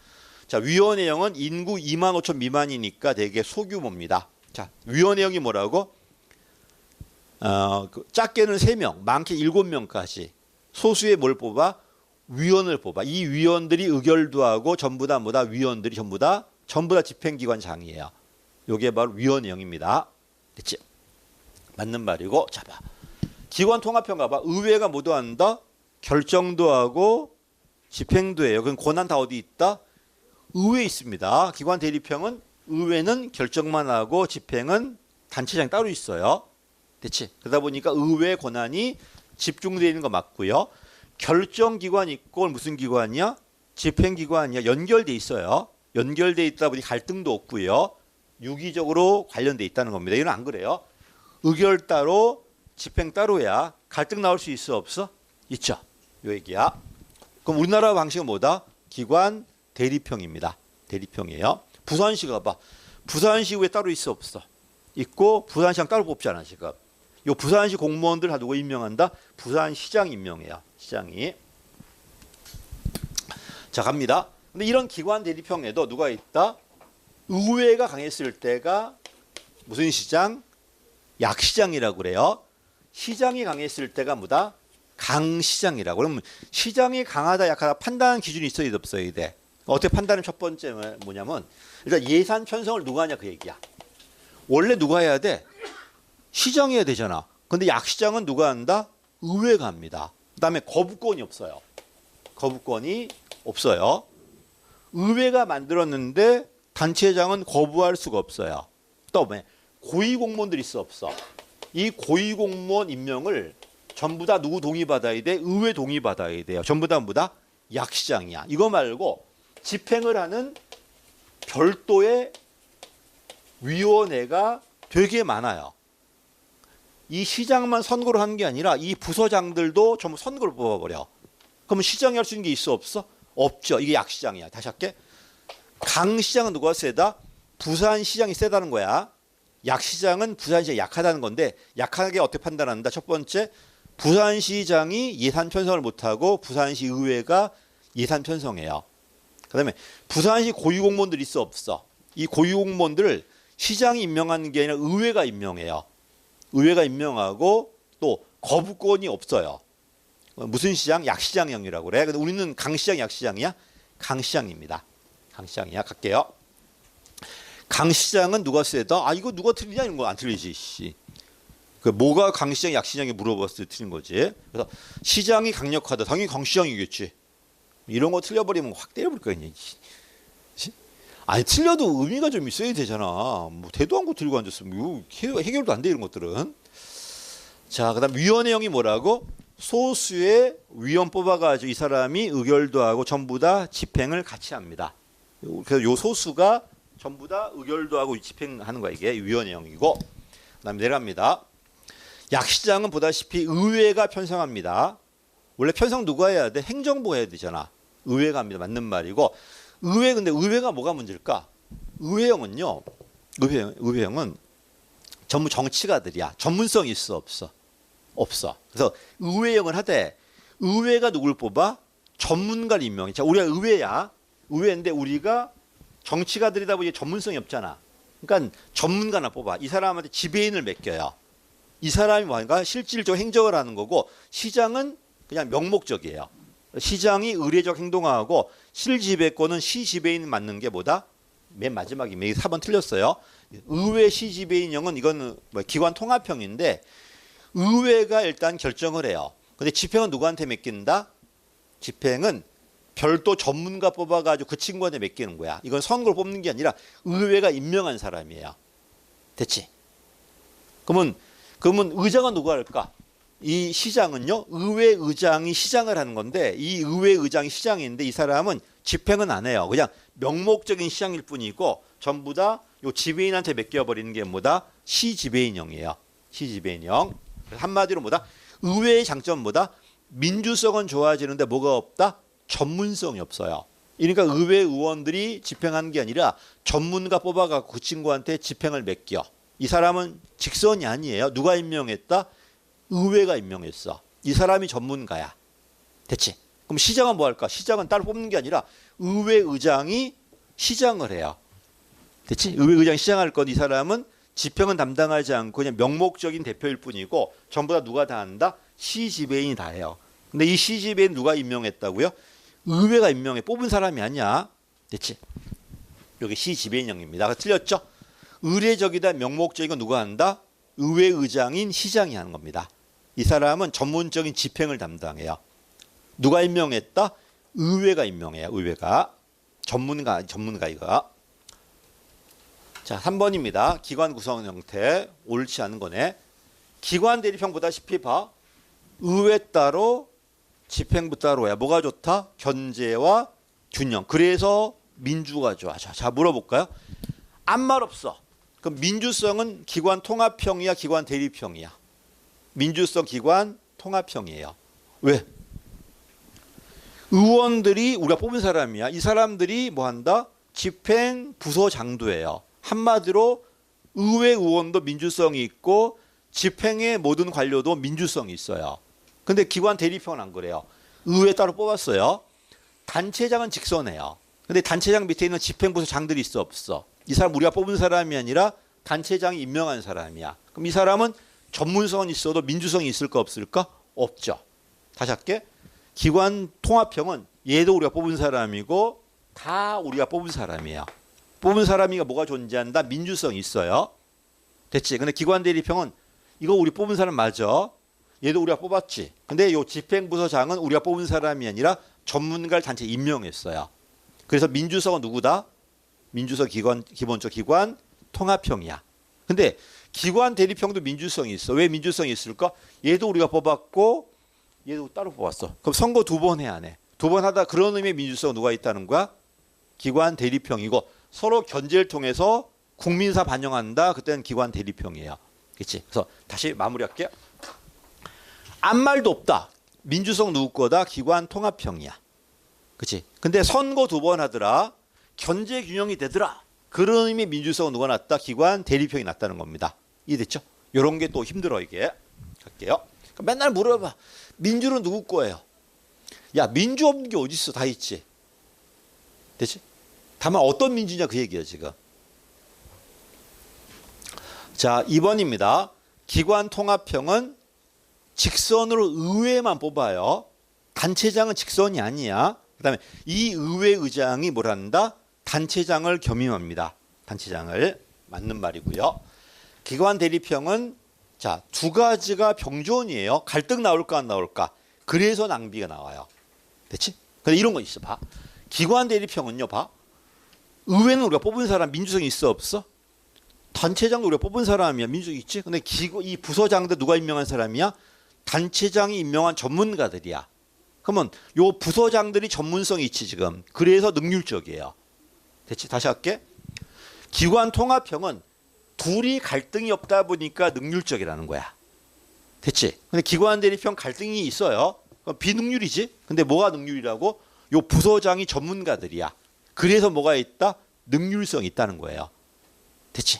자, 위원회형은 인구 2만 5천 미만이니까 되게 소규모입니다. 자, 위원회형이 뭐라고? 작게는 3명, 많게 7명까지. 소수의 뭘 뽑아? 위원을 뽑아. 이 위원들이 의결도 하고 전부 다 뭐다? 위원들이 전부 다 집행기관장이에요. 요게 바로 위원회형입니다. 됐지? 맞는 말이고. 자, 봐. 기관 통합형 가봐. 의회가 뭐도 한다? 결정도 하고 집행도 해요. 그럼 권한 다 어디 있다? 의회에 있습니다. 기관 대립형은 의회는 결정만 하고 집행은 단체장 따로 있어요. 됐지? 그러다 보니까 의회 권한이 집중되어 있는 거 맞고요. 결정기관 있고 무슨 기관이야? 집행기관이야. 연결돼 있어요. 연결돼 있다 보니 갈등도 없고요. 유기적으로 관련돼 있다는 겁니다. 이건 안 그래요. 의결 따로 집행 따로야. 갈등 나올 수 있어 없어? 있죠. 요 얘기야. 그럼 우리나라 방식은 뭐다? 기관 대립형입니다. 대립형이에요. 부산시 가봐. 부산시 왜 따로 있어 없어? 있고 부산시장 따로 뽑잖아 지금. 요 부산시 공무원들 다 누구 임명한다? 부산시장 임명해요. 시장이. 자, 갑니다. 근데 이런 기관 대립형에도 누가 있다? 의회가 강했을 때가 무슨 시장? 약시장이라고 그래요. 시장이 강했을 때가 뭐다? 강시장이라고. 그러면 시장이 강하다 약하다 판단하는 기준이 있어야 돼 없어야 돼? 어떻게 판단하는 첫 번째 뭐냐면 일단 예산 편성을 누가 하냐 그 얘기야. 원래 누가 해야 돼? 시장이 해야 되잖아. 근데 약시장은 누가 한다? 의회가 합니다. 그다음에 거부권이 없어요. 거부권이 없어요. 의회가 만들었는데 단체장은 거부할 수가 없어요. 또 왜? 고위공무원들이 있어 없어? 이 고위공무원 임명을 전부 다 누구 동의받아야 돼? 의회 동의받아야 돼요. 전부 다 뭐다? 약시장이야. 이거 말고 집행을 하는 별도의 위원회가 되게 많아요. 이 시장만 선거를 하는 게 아니라 이 부서장들도 전부 선거를 뽑아버려. 그러면 시장이 할 수 있는 게 있어 없어? 없죠. 이게 약시장이야. 다시 할게. 강시장은 누가 세다? 부산시장이 세다는 거야. 약시장은 부산시장이 약하다는 건데 약하게 어떻게 판단한다? 첫 번째, 부산시장이 예산 편성을 못하고 부산시 의회가 예산 편성해요. 그다음에 부산시 고위공무원들이 있어 없어? 이 고위공무원들을 시장이 임명하는 게 아니라 의회가 임명해요. 의회가 임명하고 또 거부권이 없어요. 무슨 시장? 약시장형이라고 그래. 근데 우리는 강시장, 약시장이야? 강시장입니다. 강시장이야. 갈게요. 강시장은 누가 세다? 아, 이거 누가 틀리냐? 이런 거 안 틀리지. 씨. 그 뭐가 강시장, 약시장이 물어봤을 때 틀린 거지. 그래서 시장이 강력하다. 당연히 강시장이겠지. 이런 거 틀려버리면 확 때려볼 거야. 아니 틀려도 의미가 좀 있어야 되잖아. 뭐 대도 않고 들고 앉았으면 해결도 안 돼 이런 것들은. 자, 그다음 위원회형이 뭐라고? 소수의 위원 뽑아가지고 이 사람이 의결도 하고 전부 다 집행을 같이 합니다. 그래서 요 소수가 전부 다 의결도 하고 집행하는 거야 이게 위원회형이고. 그다음에 내려갑니다. 약시장은 보다시피 의회가 편성합니다. 원래 편성 누가 해야 돼? 행정부가 해야 되잖아. 의회가 합니다. 맞는 말이고. 근데 의회가 뭐가 문제일까? 의회형은요. 의회형은 전부 정치가들이야. 전문성이 있어 없어? 없어. 그래서 의회형을 하되 의회가 누굴 뽑아? 전문가를 임명해. 자, 우리가 의회야. 의회인데 우리가 정치가들이다 보니 전문성이 없잖아. 그러니까 전문가나 뽑아. 이 사람한테 지배인을 맡겨요. 이 사람이 뭔가 실질적 행정을 하는 거고 시장은 그냥 명목적이에요. 시장이 의례적 행동하고 실지배권은 시지배인 맡는 게 뭐다? 맨 마지막이면 4번 틀렸어요. 의회 시지배인형은 이건 기관 통합형인데 의회가 일단 결정을 해요. 근데 집행은 누구한테 맡긴다? 집행은 별도 전문가 뽑아가지고 그 친구한테 맡기는 거야. 이건 선거를 뽑는 게 아니라 의회가 임명한 사람이에요. 됐지? 그러면 의장은 누가 할까? 이 시장은요. 의회 의장이 시장을 하는 건데 이 의회 의장이 시장인데 이 사람은 집행은 안 해요. 그냥 명목적인 시장일 뿐이고 전부 다 요 지배인한테 맡겨버리는 게 뭐다? 시지배인형이에요. 시지배인형. 한마디로 뭐다? 의회의 장점은 뭐다? 민주성은 좋아지는데 뭐가 없다? 전문성이 없어요. 그러니까 의회 의원들이 집행하는 게 아니라 전문가 뽑아갖고 그 친구한테 집행을 맡겨. 이 사람은 직선이 아니에요. 누가 임명했다? 의회가 임명했어. 이 사람이 전문가야. 됐지? 그럼 시장은 뭐 할까? 시장은 따로 뽑는 게 아니라 의회 의장이 시장을 해요. 됐지? 의회 의장이 시장할 건 이 사람은 집행은 담당하지 않고 그냥 명목적인 대표일 뿐이고 전부 다 누가 다 한다? 시지배인이 다 해요. 근데 이 시지배인 누가 임명했다고요? 의회가 임명해. 뽑은 사람이 아니야. 됐지? 여기 시지배인형입니다. 틀렸죠? 의례적이다 명목적인 건 누가 한다? 의회 의장인 시장이 하는 겁니다. 이 사람은 전문적인 집행을 담당해요. 누가 임명했다? 의회가 임명해요. 의회가. 전문가 이거. 자, 3번입니다. 기관 구성 형태. 옳지 않은 거네. 기관 대립형 보다시피 봐. 의회 따로 집행부 따로야. 뭐가 좋다? 견제와 균형. 그래서 민주가 좋아. 자, 물어볼까요? 아무 말 없어. 그럼 민주성은 기관 통합형이야, 기관 대립형이야? 민주성 기관 통합형이에요. 왜? 의원들이 우리가 뽑은 사람이야. 이 사람들이 뭐 한다? 집행 부서장도예요. 한마디로 의회 의원도 민주성이 있고 집행의 모든 관료도 민주성이 있어요. 근데 기관 대립형은 안 그래요. 의회 따로 뽑았어요. 단체장은 직선해요. 근데 단체장 밑에 있는 집행부서장들이 있어 없어? 이 사람 우리가 뽑은 사람이 아니라 단체장이 임명한 사람이야. 그럼 이 사람은 전문성은 있어도 민주성이 있을까 없을까? 없죠. 다시 할게. 기관 통합형은 얘도 우리가 뽑은 사람이고 다 우리가 뽑은 사람이에요. 뽑은 사람이가 뭐가 존재한다? 민주성이 있어요. 됐지? 근데 기관 대립형은 이거 우리 뽑은 사람 맞아. 얘도 우리가 뽑았지. 근데 요 집행부서장은 우리가 뽑은 사람이 아니라 전문가를 단체 임명했어요. 그래서 민주성은 누구다? 민주성 기본적 기관 통합형이야. 근데 기관 대립형도 민주성이 있어. 왜 민주성이 있을까? 얘도 우리가 뽑았고 얘도 따로 뽑았어. 그럼 선거 2번 해 안 해? 2번 하다 그런 의미의 민주성 누가 있다는 거야? 기관 대립형이고 서로 견제를 통해서 국민사 반영한다. 그때는 기관 대립형이에요. 그렇지? 그래서 다시 마무리할게요. 아무 말도 없다. 민주성 누구 거다? 기관 통합형이야. 그렇지? 근데 선거 2번 하더라. 견제 균형이 되더라. 그런 의미 민주성은 누가 났다? 기관 대립형이 났다는 겁니다. 이해됐죠? 이런 게 또 힘들어 이게. 갈게요. 맨날 물어봐. 민주는 누구 거예요? 야, 민주 없는 게 어디 있어? 다 있지. 됐지? 다만 어떤 민주냐 그 얘기예요 지금. 자, 2번입니다. 기관 통합형은 직선으로 의회만 뽑아요. 단체장은 직선이 아니야. 그다음에 이 의회 의장이 뭐란다? 단체장을 겸임합니다. 단체장을. 맞는 말이고요. 기관 대립형은 자, 2가지가 병존이에요. 갈등 나올까 안 나올까? 그래서 낭비가 나와요. 됐지? 근데 이런 거 있어. 봐. 기관 대립형은요. 봐. 의회는 우리가 뽑은 사람 민주성이 있어 없어? 단체장도 우리가 뽑은 사람이야. 민주성이 있지. 근데 이 부서장들 누가 임명한 사람이야? 단체장이 임명한 전문가들이야. 그러면 요 부서장들이 전문성이 있지 지금. 그래서 능률적이에요. 됐지? 다시 할게. 기관 통합형은 둘이 갈등이 없다 보니까 능률적이라는 거야. 됐지? 근데 기관 대립형 갈등이 있어요. 그럼 비능률이지? 근데 뭐가 능률이라고? 요 부서장이 전문가들이야. 그래서 뭐가 있다? 능률성이 있다는 거예요. 됐지?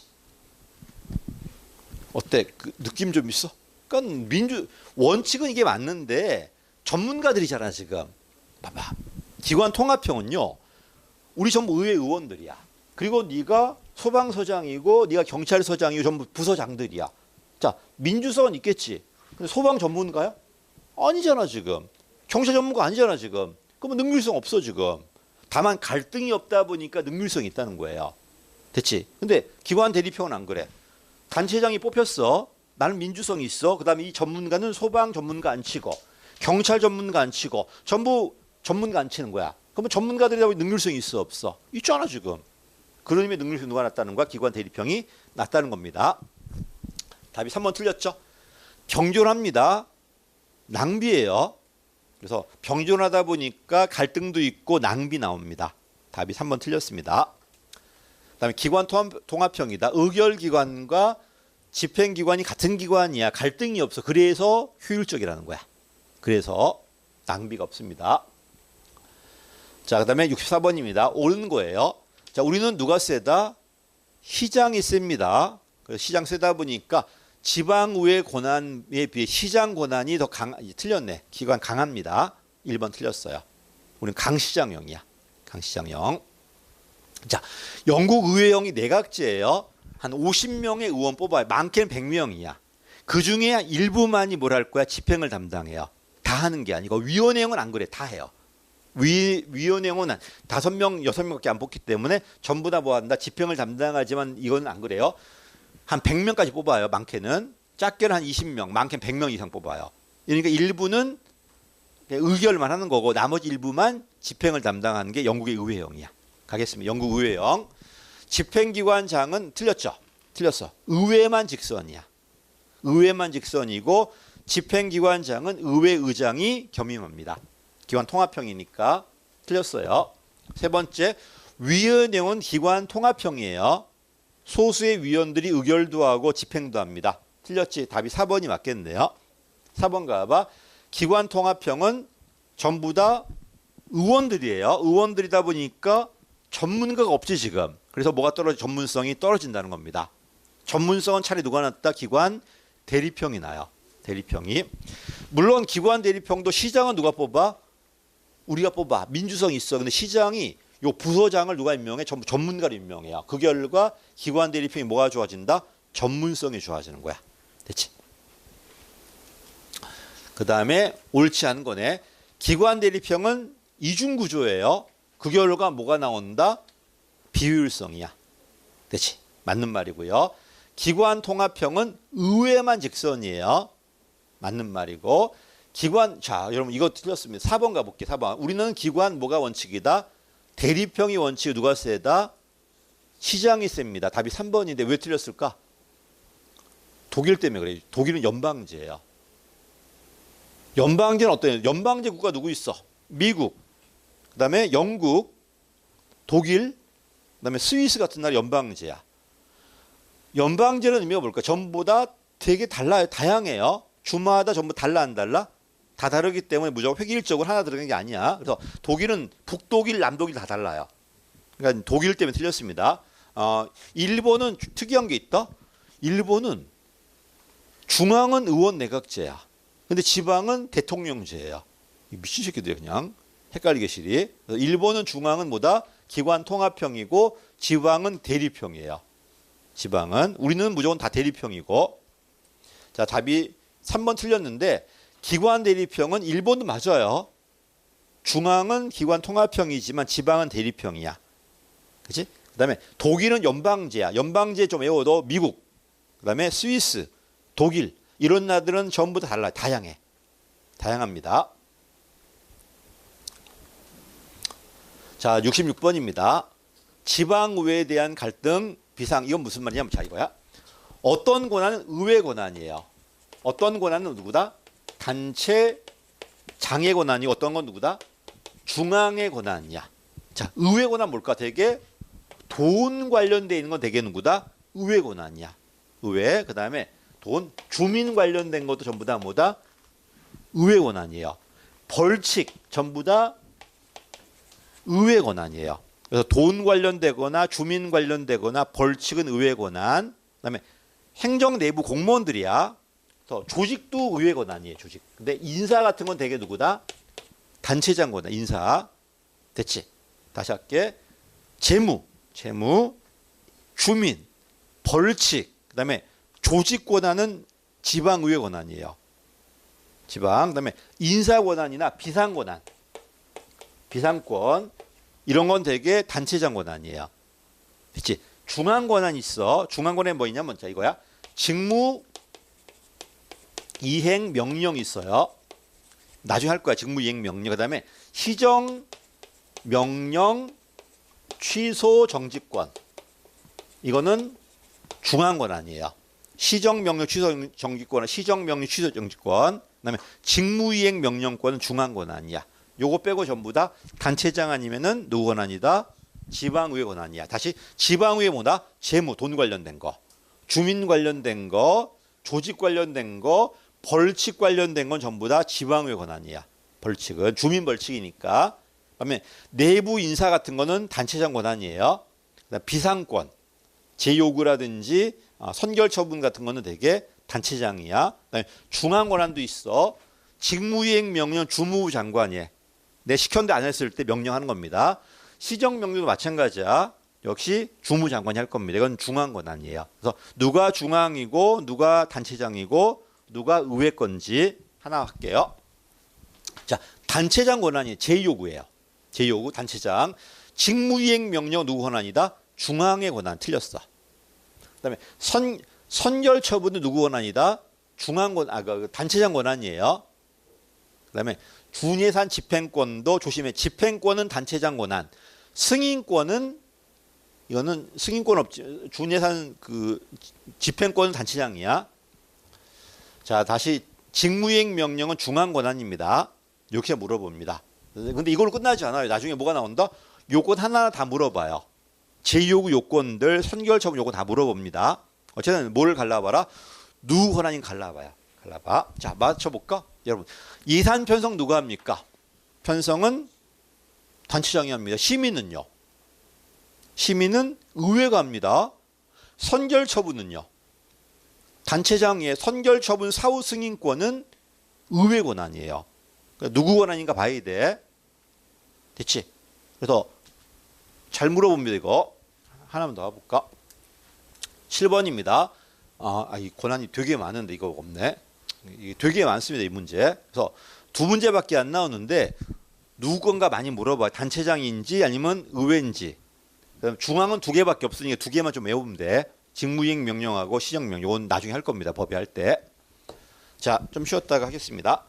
어때? 그 느낌 좀 있어? 그러니까 원칙은 이게 맞는데 전문가들이잖아 지금. 봐봐. 기관 통합형은요. 우리 전부 의회 의원들이야. 그리고 네가 소방서장이고 네가 경찰서장이고 전부 부서장들이야. 자, 민주성은 있겠지. 근데 소방 전문가야? 아니잖아 지금. 경찰 전문가 아니잖아 지금. 그러면 능률성 없어 지금. 다만 갈등이 없다 보니까 능률성이 있다는 거예요. 됐지? 근데 기관 대립형은 안 그래. 단체장이 뽑혔어. 나는 민주성이 있어. 그다음에 이 전문가는 소방 전문가 안 치고 경찰 전문가 안 치고 전부 전문가 안 치는 거야. 그러면 전문가들이다 보니 능률성이 있어 없어? 있잖아 지금. 그런 의미의 능률성이 누가 낮다는 거야? 기관 대립형이 낮다는 겁니다. 답이 3번 틀렸죠? 병존합니다. 낭비예요. 그래서 병존하다 보니까 갈등도 있고 낭비 나옵니다. 답이 3번 틀렸습니다. 그다음에 기관 통합형이다. 의결기관과 집행기관이 같은 기관이야. 갈등이 없어. 그래서 효율적이라는 거야. 그래서 낭비가 없습니다. 자, 그다음에 64번입니다. 옳은 거예요. 자, 우리는 누가 세다? 시장이 셉니다. 그래서 시장 세다 보니까 지방의회 권한에 비해 시장 권한이 더 틀렸네. 기관 강합니다. 1번 틀렸어요. 우리는 강시장형이야. 강시장형. 자, 영국 의회형이 내각제예요. 한 50명의 의원 뽑아요. 많게는 100명이야. 그 중에 일부만이 뭘 할 거야? 집행을 담당해요. 다 하는 게 아니고 위원회형은 안 그래. 다 해요. 위원회형은 5명, 6명밖에 안 뽑기 때문에 전부 다 뭐 한다? 집행을 담당하지만 이건 안 그래요. 한 100명까지 뽑아요. 많게는. 작게는 한 20명, 많게는 100명 이상 뽑아요. 그러니까 일부는 의결만 하는 거고 나머지 일부만 집행을 담당하는 게 영국의 의회형이야. 가겠습니다. 영국 의회형. 집행기관장은 틀렸죠? 틀렸어. 의회만 직선이야. 의회만 직선이고 집행기관장은 의회의장이 겸임합니다. 기관 통합형이니까 틀렸어요. 세 번째, 위원회는 기관 통합형이에요. 소수의 위원들이 의결도 하고 집행도 합니다. 틀렸지? 답이 4번이 맞겠네요. 4번 가봐. 기관 통합형은 전부 다 의원들이에요. 의원들이다 보니까 전문가가 없지 지금. 그래서 뭐가 전문성이 떨어진다는 겁니다. 전문성은 차라리 누가 낫다? 기관 대립형이 나요. 대립형이. 물론 기관 대립형도 시장은 누가 뽑아? 우리가 뽑아. 민주성이 있어. 근데 시장이 요 부서장을 누가 임명해? 전부 전문가를 임명해요. 그 결과 기관 대립형이 뭐가 좋아진다? 전문성이 좋아지는 거야. 됐지? 그 다음에 옳지 않은 거네. 기관 대립형은 이중구조예요. 그 결과 뭐가 나온다? 비효율성이야. 됐지? 맞는 말이고요. 기관 통합형은 의회만 직선이에요. 맞는 말이고. 자, 여러분 이거 틀렸습니다. 4번 가볼게요. 4번. 우리는 기관 뭐가 원칙이다? 대립형이 원칙이 누가 세다? 시장이 셉니다. 답이 3번인데 왜 틀렸을까? 독일 때문에 그래요. 독일은 연방제예요. 연방제는 어때요? 연방제 국가 누구 있어? 미국, 그다음에 영국, 독일, 그다음에 스위스 같은 나라 연방제야. 연방제는 의미가 뭘까? 전부 다 되게 달라요. 다양해요. 주마다 전부 달라 안 달라? 다 다르기 때문에 무조건 획일적으로 하나 들어가는 게 아니야. 그래서 독일은 북독일, 남독일 다 달라요. 그러니까 독일 때문에 틀렸습니다. 일본은 특이한 게 있다. 일본은 중앙은 의원 내각제야. 근데 지방은 대통령제예요. 미친 새끼들이 그냥 헷갈리게 시리. 일본은 중앙은 뭐다? 기관 통합형이고 지방은 대립형이에요. 지방은. 우리는 무조건 다 대립형이고. 자, 답이 3번 틀렸는데 기관 대립형은 일본도 맞아요. 중앙은 기관 통합형이지만 지방은 대립형이야. 그치? 그 다음에 독일은 연방제야. 연방제 좀 외워도 미국, 그 다음에 스위스, 독일 이런 나라들은 전부 다 달라요. 다양해. 다양합니다. 자, 66번입니다. 지방의회에 대한 갈등 비상 이건 무슨 말이냐면 자 이거야. 어떤 권한은 의회 권한이에요. 어떤 권한은 누구다? 단체장의 권한이 어떤 건 누구다? 중앙의 권한이야. 자, 의회 권한 뭘까? 되게 돈 관련돼 있는 건 되게 누구다? 의회 권한이야. 의회. 그다음에 돈, 주민 관련된 것도 전부 다 뭐다? 의회 권한이에요. 벌칙 전부 다 의회 권한이에요. 그래서 돈 관련되거나 주민 관련되거나 벌칙은 의회 권한. 그다음에 행정 내부 공무원들이야. 또 조직도 의회 권한이에요. 조직. 근데 인사 같은 건 되게 누구다? 단체장 권한. 인사. 됐지? 다시 할게. 재무, 주민, 벌칙. 그다음에 조직 권한은 지방의회 권한이에요. 지방. 그다음에 인사 권한이나 비상 권한. 비상권. 이런 건 되게 단체장 권한이에요. 그렇지? 중앙 권한이 있어. 중앙 권한이 뭐 있냐면 자 이거야. 직무 이행 명령이 있어요. 나중에 할 거야. 직무 이행 명령. 그다음에 시정 명령 취소 정지권. 이거는 중앙 권한이에요. 시정 명령 취소 정지권, 시정 명령 취소 정지권. 그다음에 직무 이행 명령권은 중앙 권한이야. 요거 빼고 전부 다 단체장 아니면은 누구 권한이다? 지방의회 권한이야. 다시 지방의회 뭐다? 재무, 돈 관련된 거, 주민 관련된 거, 조직 관련된 거, 벌칙 관련된 건 전부 다 지방의회 권한이야. 벌칙은 주민 벌칙이니까. 그다음에 내부 인사 같은 거는 단체장 권한이에요. 그다음에 비상권, 재요구라든지 선결 처분 같은 거는 되게 단체장이야. 그다음에 중앙 권한도 있어. 직무이행 명령 주무부 장관이 내 시켰는데 안 했을 때 명령하는 겁니다. 시정 명령도 마찬가지야. 역시 주무장관이 할 겁니다. 이건 중앙 권한이에요. 그래서 누가 중앙이고 누가 단체장이고 누가 의회 건지 하나 할게요. 자, 단체장 권한이 제2요구예요. 제2요구 단체장. 직무이행 명령 누구 권한이다? 중앙의 권한. 틀렸어. 그다음에 선결 처분은 누구 권한이다? 중앙 권한, 단체장 권한이에요. 그다음에 준예산 집행권도 조심해. 집행권은 단체장 권한. 승인권은 이거는 승인권 없지. 준예산 집행권은 단체장이야. 자, 다시 직무이행 명령은 중앙 권한입니다. 이렇게 물어봅니다. 근데 이걸로 끝나지 않아요. 나중에 뭐가 나온다? 요건 하나하나 다 물어봐요. 제2요구 요건들, 선결 처분 요건 다 물어봅니다. 어쨌든 뭘 갈라봐라? 누구 권한인 갈라봐요. 갈라봐. 자, 맞춰볼까? 여러분, 예산 편성 누가 합니까? 편성은 단체장이 합니다. 시민은요? 시민은 의회가 합니다. 선결 처분은요? 단체장의 선결 처분 사후 승인권은 의회 권한이에요. 그러니까 누구 권한인가 봐야 돼. 됐지? 그래서 잘 물어봅니다. 이거 하나만 더 해볼까? 7번입니다. 이 권한이 되게 많은데 이거 없네. 이게 되게 많습니다. 이 문제. 그래서 두 문제밖에 안 나오는데 누구 건가 많이 물어봐요. 단체장인지 아니면 의회인지. 그다음 중앙은 두 개밖에 없으니까 두 개만 좀 외우면 돼. 직무이행 명령하고 시정명령. 이건 나중에 할 겁니다. 법에 할 때. 자, 좀 쉬었다가 하겠습니다.